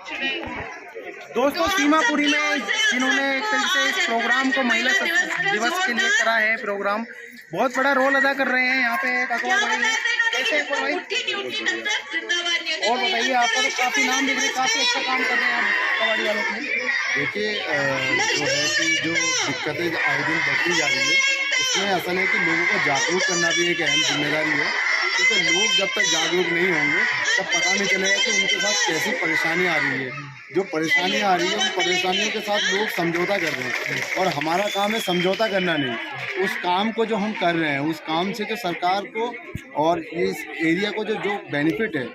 दोस्तों सीमापुरी में जिन्होंने एक तरीके से इस प्रोग्राम को महिला दिवस के लिए करा है, प्रोग्राम बहुत बड़ा रोल अदा कर रहे हैं। यहाँ पे एक अकबर भाई है, कैसे अकबर भाई? और बताइए, आपका तो काफ़ी नाम दिख रहे, काफ़ी अच्छा काम कर रहे हैं आप कबाड़ी वालों के लिए। देखिए जो है कि जो दिक्कतें आए दिन बढ़ती जा रही है, उसमें असल है कि लोगों को जागरूक करना भी एक अहम जिम्मेदारी है, क्योंकि लोग जब तक जागरूक नहीं होंगे तब पता नहीं चलेगा कि उनके साथ कैसी परेशानी आ रही है। जो परेशानी आ रही है उन परेशानियों के साथ लोग समझौता कर रहे हैं, और हमारा काम है समझौता करना नहीं। उस काम को जो हम कर रहे हैं, उस काम से जो सरकार को और इस एरिया को जो बेनिफिट है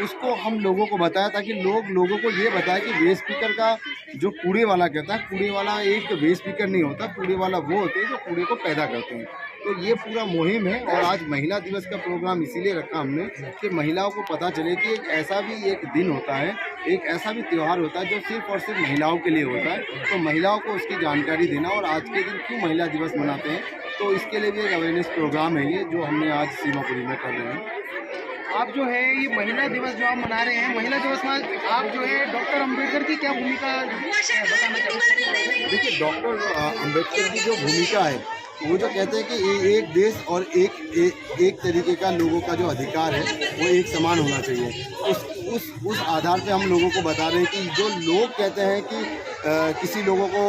उसको हम लोगों को बताया, ताकि लोगों को ये बताए कि वेस्ट पिकर का जो कूड़े वाला कहता है, कूड़े वाला एक तो वेस्ट पिकर नहीं होता, कूड़े वाला वो होते हैं जो कूड़े को पैदा करते हैं। तो ये पूरा मुहिम है, और आज महिला दिवस का प्रोग्राम इसीलिए रखा हमने कि महिलाओं को पता चले कि एक ऐसा भी एक दिन होता है, एक ऐसा भी त्यौहार होता है जो सिर्फ और सिर्फ महिलाओं के लिए होता है। तो महिलाओं को उसकी जानकारी देना, और आज के दिन क्यों महिला दिवस मनाते हैं, तो इसके लिए भी एक अवेयरनेस प्रोग्राम है ये जो हमने आज सीमापुरी में कर रहे हैं। आप जो है ये महिला दिवस जो आप मना रहे हैं, महिला दिवस में आप जो है डॉक्टर अम्बेडकर की क्या भूमिका बताना चाहते हैं? देखिए, डॉक्टर अम्बेडकर की जो भूमिका है वो जो कहते हैं कि एक देश और एक तरीके का लोगों का जो अधिकार है वो एक समान होना चाहिए। उस आधार पे हम लोगों को बता रहे हैं कि जो लोग कहते हैं कि किसी लोगों को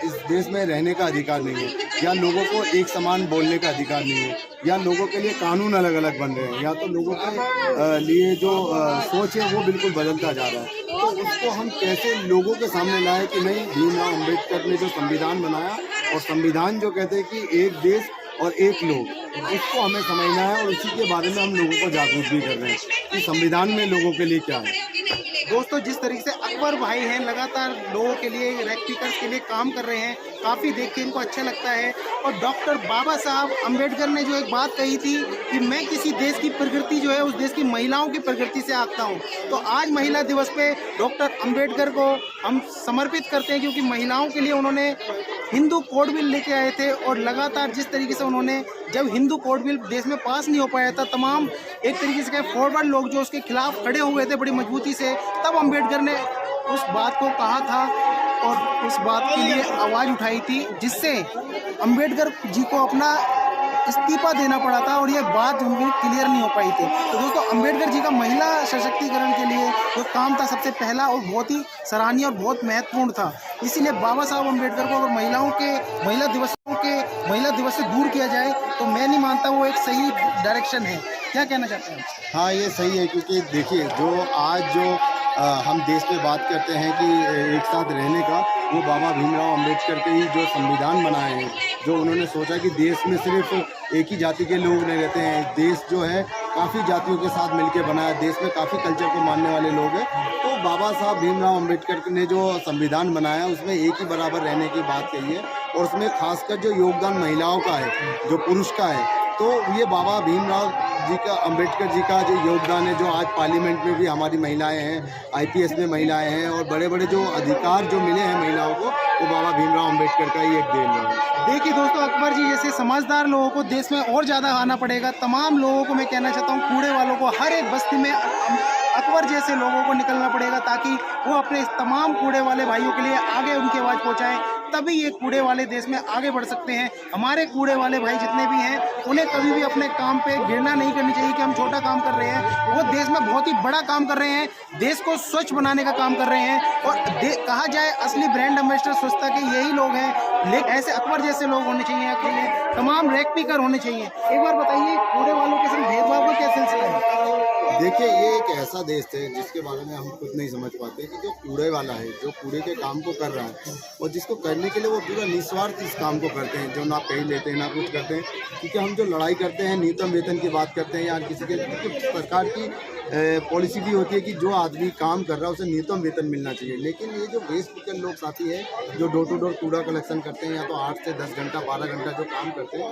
इस देश में रहने का अधिकार नहीं है, या लोगों को एक समान बोलने का अधिकार नहीं है, या लोगों के लिए कानून अलग अलग बन रहे हैं, या तो लोगों के लिए जो सोच है वो बिल्कुल बदलता जा रहा है। तो उसको हम कैसे लोगों के सामने लाए कि नहीं, भीमराव अम्बेडकर ने जो संविधान बनाया, और संविधान जो कहते हैं कि एक देश और एक लोग, उसको हमें समझना है, और उसी के बारे में हम लोगों को जागरूक भी कर रहे हैं कि संविधान में लोगों के लिए क्या है। दोस्तों जिस तरीके से अकबर भाई हैं लगातार लोगों के लिए, रेक्टिफिकर्स के लिए काम कर रहे हैं, काफ़ी देख के इनको अच्छा लगता है। और डॉक्टर बाबा साहब अम्बेडकर ने जो एक बात कही थी कि मैं किसी देश की प्रगति जो है उस देश की महिलाओं की प्रगति से आंकता हूँ, तो आज महिला दिवस पे डॉक्टर अम्बेडकर को हम समर्पित करते हैं, क्योंकि महिलाओं के लिए उन्होंने हिंदू कोड बिल लेके आए थे। और लगातार जिस तरीके से उन्होंने, जब हिंदू कोड बिल देश में पास नहीं हो पाया था, तमाम एक तरीके से फॉरवर्ड लोग जो उसके खिलाफ खड़े हुए थे बड़ी मजबूती से, तब अम्बेडकर ने उस बात को कहा था और उस बात के लिए आवाज़ उठाई थी, जिससे अम्बेडकर जी को अपना इस्तीफा देना पड़ा था, और ये बात उनकी क्लियर नहीं हो पाई थी। तो दोस्तों अम्बेडकर जी का महिला सशक्तिकरण के लिए जो काम था सबसे पहला और बहुत ही सराहनीय और बहुत महत्वपूर्ण था। इसीलिए बाबा साहब अम्बेडकर को अगर महिला दिवस से दूर किया जाए तो मैं नहीं मानता वो एक सही डायरेक्शन है। क्या कहना चाहते हैं? हाँ, ये सही है, क्योंकि देखिए जो आज जो हम देश में बात करते हैं कि एक साथ रहने का, वो बाबा भीमराव अम्बेडकर के ही जो संविधान बनाए हैं, जो उन्होंने सोचा कि देश में सिर्फ एक ही जाति के लोग नहीं रहते हैं, देश जो है काफ़ी जातियों के साथ मिलकर बनाया, देश में काफ़ी कल्चर को मानने वाले लोग हैं। तो बाबा साहब भीमराव अम्बेडकर ने जो संविधान बनाया उसमें एक ही बराबर रहने की बात कही है, और उसमें खासकर जो योगदान महिलाओं का है, जो पुरुष का है, तो ये बाबा भीमराव जी का, अम्बेडकर जी का जो योगदान है, जो आज पार्लियामेंट में भी हमारी महिलाएं हैं, आईपीएस में महिलाएं हैं, और बड़े बड़े जो अधिकार जो मिले हैं महिलाओं को, वो बाबा भीमराव अम्बेडकर का ही एक देन है। देखिए दोस्तों, अकबर जी जैसे समझदार लोगों को देश में और ज़्यादा आना पड़ेगा। तमाम लोगों को मैं कहना चाहता हूँ, कूड़े वालों को हर एक बस्ती में अकबर जैसे लोगों को निकलना पड़ेगा, ताकि वो अपने तमाम कूड़े वाले भाइयों के लिए आगे उनकी आवाज़ पहुँचाएँ, तभी ये कूड़े वाले देश में आगे बढ़ सकते हैं। हमारे कूड़े वाले भाई जितने भी हैं, उन्हें कभी भी अपने काम पे घृणा नहीं करनी चाहिए कि हम छोटा काम कर रहे हैं। वो देश में बहुत ही बड़ा काम कर रहे हैं, देश को स्वच्छ बनाने का काम कर रहे हैं, और कहा जाए असली ब्रांड एम्बेसडर स्वच्छता के यही लोग हैं। लेकिन ऐसे अकबर जैसे लोग होने चाहिए, अकेले तमाम रेक्टिफिकर होने चाहिए। एक बार बताइए, कूड़े वालों के साथ भेदभाव का क्या सिलसिला है? देखिए, ये एक ऐसा देश है जिसके बारे में हम खुद नहीं समझ पाते कि जो कूड़े वाला है, जो कूड़े के काम को कर रहा है, और जिसको करने के लिए वो पूरा निस्वार्थ इस काम को करते हैं, जो ना पे लेते हैं ना कुछ करते हैं। क्योंकि हम जो लड़ाई करते हैं, न्यूनतम वेतन की बात करते हैं, या किसी के सरकार की पॉलिसी भी होती है कि जो आदमी काम कर रहा है उसे न्यूनतम वेतन मिलना चाहिए। लेकिन ये जो वेस्ट पिकर लोग साथी है, जो डोर टू डोर कूड़ा कलेक्शन करते हैं, या तो 8 से 10 घंटा 12 घंटा जो काम करते हैं,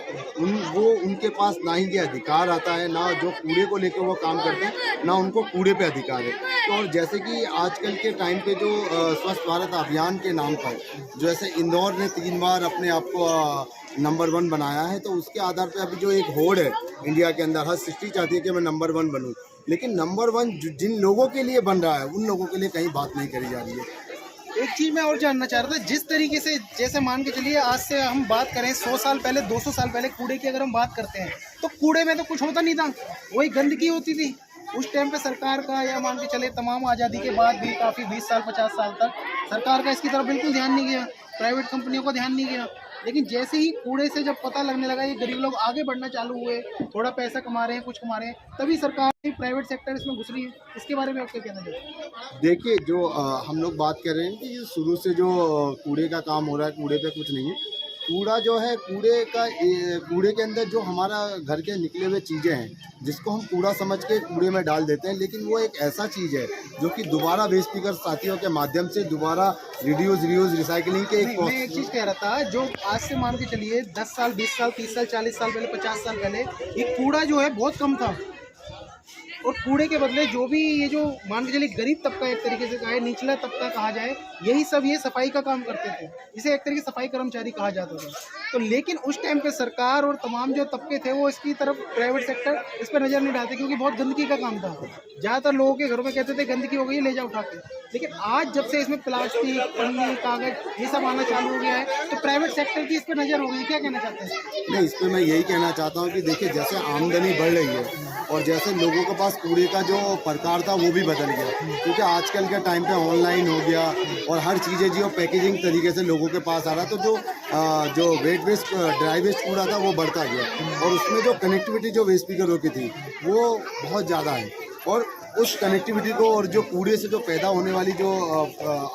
उनके पास ना ही ये अधिकार आता है, ना जो कूड़े को लेकर वो काम करते हैं, ना उनको कूड़े पे अधिकार है। तो और जैसे कि आजकल के टाइम पे जो स्वच्छ भारत अभियान के नाम पर जैसे इंदौर ने 3 बार अपने आप को नंबर 1 बनाया है, तो उसके आधार पे अभी जो एक होड़ है इंडिया के अंदर, हर सृष्टि चाहती है कि मैं नंबर 1 बनूं। लेकिन नंबर 1 जिन लोगों के लिए बन रहा है उन लोगों के लिए कहीं बात नहीं करी जा रही है। एक चीज मैं और जानना चाह रहा था, जिस तरीके से जैसे मान के चलिए आज से हम बात करें 100 साल पहले 200 साल पहले कूड़े की अगर हम बात करते हैं तो कूड़े में तो कुछ होता नहीं था, वही गंदगी होती थी। उस टाइम पे सरकार का या मान के चले तमाम आज़ादी के बाद भी काफ़ी 20 साल 50 साल तक सरकार का इसकी तरफ बिल्कुल ध्यान नहीं गया, प्राइवेट कंपनियों को ध्यान नहीं गया। लेकिन जैसे ही कूड़े से जब पता लगने लगा ये गरीब लोग आगे बढ़ना चालू हुए, थोड़ा पैसा कमा रहे हैं, कुछ कमा रहे हैं, तभी सरकार प्राइवेट सेक्टर इसमें घुस रही है। इसके बारे में आप क्या कहना चाहते हैं? देखिए, जो हम लोग बात कर रहे हैं कि शुरू से जो कूड़े का काम हो रहा है, कूड़े पे कुछ नहीं है। कूड़ा जो है, कूड़े के अंदर जो हमारा घर के निकले हुए चीज़ें हैं जिसको हम कूड़ा समझ के कूड़े में डाल देते हैं, लेकिन वो एक ऐसा चीज़ है जो कि दोबारा वेस्ट पिकर साथियों के माध्यम से दोबारा रिड्यूस रीयूज रिसाइकलिंग के मैं एक चीज़ कह रहा था, जो आज से मान के चलिए 10 साल 20 साल 30 साल 40 साल पहले 50 साल पहले ये कूड़ा जो है बहुत कम था, और कूड़े के बदले जो भी ये जो मान के चलिए गरीब तबका एक तरीके से कहा, निचला तबका कहा जाए, यही सब ये सफाई का काम करते थे, इसे एक तरीके से सफाई कर्मचारी कहा जाता था। तो लेकिन उस टाइम पे सरकार और तमाम जो तबके थे वो इसकी तरफ प्राइवेट सेक्टर इस पर नज़र नहीं डालते, क्योंकि बहुत गंदगी का काम था। ज़्यादातर लोगों के घरों में कहते थे गंदगी हो गई ले जाओ उठा के। लेकिन आज जब से इसमें प्लास्टिक, पन्नी, कागज ये सब आना चालू हो गया है तो प्राइवेट सेक्टर की इस पर नज़र हो गई। क्या कहना चाहते हैं? नहीं, इस पर मैं यही कहना चाहता हूँ कि देखिए, जैसे आमदनी बढ़ रही है और जैसे लोगों के पास कूड़े का जो प्रकार था वो भी बदल गया, क्योंकि आजकल के टाइम पे ऑनलाइन हो गया और हर चीज़ें जो पैकेजिंग तरीके से लोगों के पास आ रहा, तो जो वेस्ट ड्राई वेस्ट कूड़ा था वो बढ़ता गया, और उसमें जो कनेक्टिविटी जो वेस्ट पिकरों की थी वो बहुत ज़्यादा है। और उस कनेक्टिविटी को और जो कूड़े से जो पैदा होने वाली जो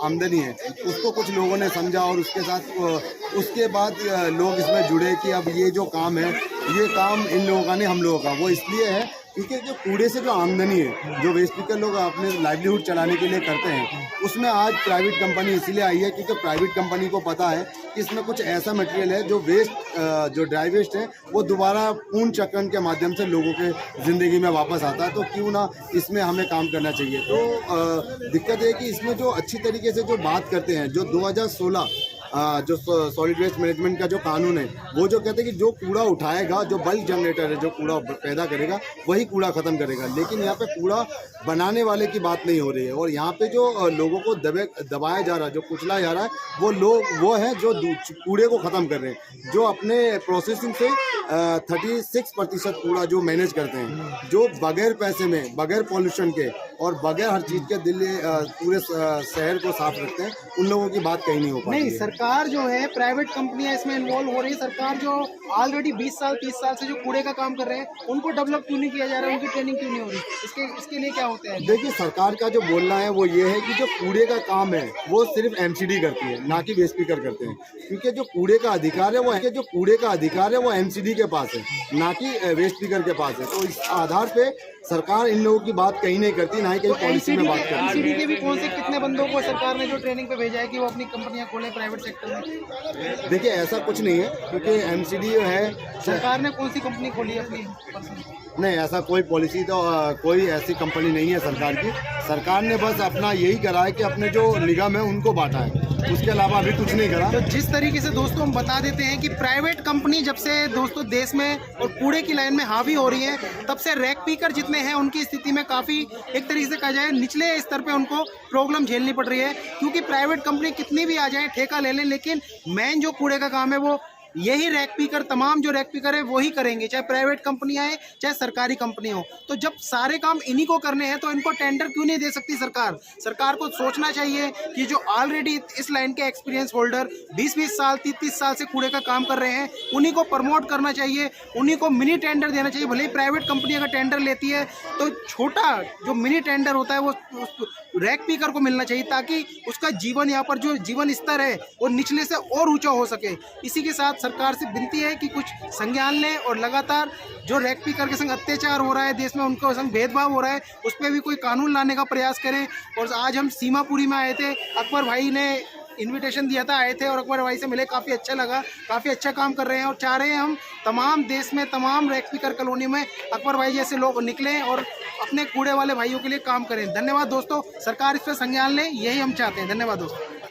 आमदनी है उसको कुछ लोगों ने समझा, और उसके साथ उसके बाद लोग इसमें जुड़े कि अब ये जो काम है ये काम इन लोगों का नहीं, हम लोगों का। वो इसलिए है क्योंकि जो कूड़े से जो आमदनी है, जो वेस्ट पिकर लोग अपने लाइवलीहुड चलाने के लिए करते हैं, उसमें आज प्राइवेट कंपनी इसीलिए आई है क्योंकि प्राइवेट कंपनी को पता है कि इसमें कुछ ऐसा मटेरियल है जो वेस्ट जो ड्राई वेस्ट है वो दोबारा पूर्ण चक्रण के माध्यम से लोगों के ज़िंदगी में वापस आता है, तो क्यों ना इसमें हमें काम करना चाहिए। तो दिक्कत है कि इसमें जो अच्छी तरीके से जो बात करते हैं, जो 2016 जो सॉलिड वेस्ट मैनेजमेंट का जो कानून है वो जो कहते हैं कि जो कूड़ा उठाएगा, जो बल्क जनरेटर है जो कूड़ा पैदा करेगा वही कूड़ा ख़त्म करेगा, लेकिन यहाँ पे कूड़ा बनाने वाले की बात नहीं हो रही है। और यहाँ पे जो लोगों को दबाया जा रहा है, जो कुचला जा रहा है, वो लोग वो हैं जो कूड़े को ख़त्म कर रहे हैं, जो अपने प्रोसेसिंग से 36% कूड़ा जो मैनेज करते हैं, जो बगैर पैसे में, बगैर पॉल्यूशन के और बगैर हर चीज़ के दिल्ली पूरे शहर को साफ रखते हैं, उन लोगों की बात कहीं नहीं हो पाती। नहीं, सरकार जो है, प्राइवेट कंपनियां इसमें इन्वॉल्व हो रही है। सरकार जो ऑलरेडी 20 साल 30 साल से जो कूड़े का काम कर रहे हैं उनको डेवलप क्यों नहीं किया जा रहा है, उनकी ट्रेनिंग क्यों नहीं हो रही, इसके लिए क्या होता है? देखिए, सरकार का जो बोलना है वो ये है कि जो कूड़े का काम है वो सिर्फ एमसीडी करती है, ना कि वेस्ट पिकर करते हैं, क्योंकि जो कूड़े का अधिकार है वो एमसीडी के पास है, ना कि वेस्ट पिकर के पास है। तो इस आधार पे सरकार इन लोगों की बात कहीं नहीं करती, ना ही कहीं पॉलिसी में बात करती है। एमसीडी के भी कौन से कितने बंदों को सरकार ने जो ट्रेनिंग पे भेजा है कि वो अपनी कंपनियां खोलें प्राइवेट सेक्टर में? देखिए, ऐसा कुछ नहीं है, क्योंकि एमसीडी है, सरकार ने कौन सी कंपनी खोली है अपनी? नहीं, ऐसा कोई पॉलिसी तो कोई ऐसी कंपनी नहीं है सरकार की। सरकार ने बस अपना यही करा है कि अपने जो निगम है उनको बांटा है, उसके अलावा अभी कुछ नहीं करा। तो जिस तरीके से दोस्तों हम बता देते हैं कि प्राइवेट कंपनी जब से दोस्तों देश में और कूड़े की लाइन में हावी हो रही है, तब से रैक पीकर जितने हैं उनकी स्थिति में काफ़ी एक तरीके से कहा जाए निचले स्तर पे उनको प्रॉब्लम झेलनी पड़ रही है, क्योंकि प्राइवेट कंपनी कितनी भी आ जाए, ठेका ले लें, लेकिन मेन जो कूड़े का काम है वो यही रैक पीकर, तमाम जो रैक पीकर है वही करेंगे, चाहे प्राइवेट कंपनी आए चाहे सरकारी कंपनी हो। तो जब सारे काम इन्हीं को करने हैं तो इनको टेंडर क्यों नहीं दे सकती सरकार? सरकार को सोचना चाहिए कि जो ऑलरेडी इस लाइन के एक्सपीरियंस होल्डर 20-20 साल 30-30 साल से कूड़े का काम कर रहे हैं, उन्हीं को प्रमोट करना चाहिए, उन्हीं को मिनी टेंडर देना चाहिए। भले ही प्राइवेट कंपनी अगर टेंडर लेती है तो छोटा जो मिनी टेंडर होता है वो रैक पीकर को मिलना चाहिए, ताकि उसका जीवन, यहाँ पर जो जीवन स्तर है वो निचले से और ऊंचा हो सके। इसी के साथ सरकार से विनती है कि कुछ संज्ञान लें और लगातार जो रैक पीकर के संग अत्याचार हो रहा है देश में, उनको संग भेदभाव हो रहा है, उस पर भी कोई कानून लाने का प्रयास करें। और आज हम सीमापुरी में आए थे, अकबर भाई ने इनविटेशन दिया था, आए थे और अकबर भाई से मिले, काफ़ी अच्छा लगा, काफ़ी अच्छा काम कर रहे हैं और चाह रहे हैं हम तमाम देश में, तमाम रैक पीकर कॉलोनी में अकबर भाई जैसे लोग निकलें और अपने कूड़े वाले भाइयों के लिए काम करें। धन्यवाद दोस्तों, सरकार इस पर संज्ञान लें, यही हम चाहते हैं। धन्यवाद दोस्तों।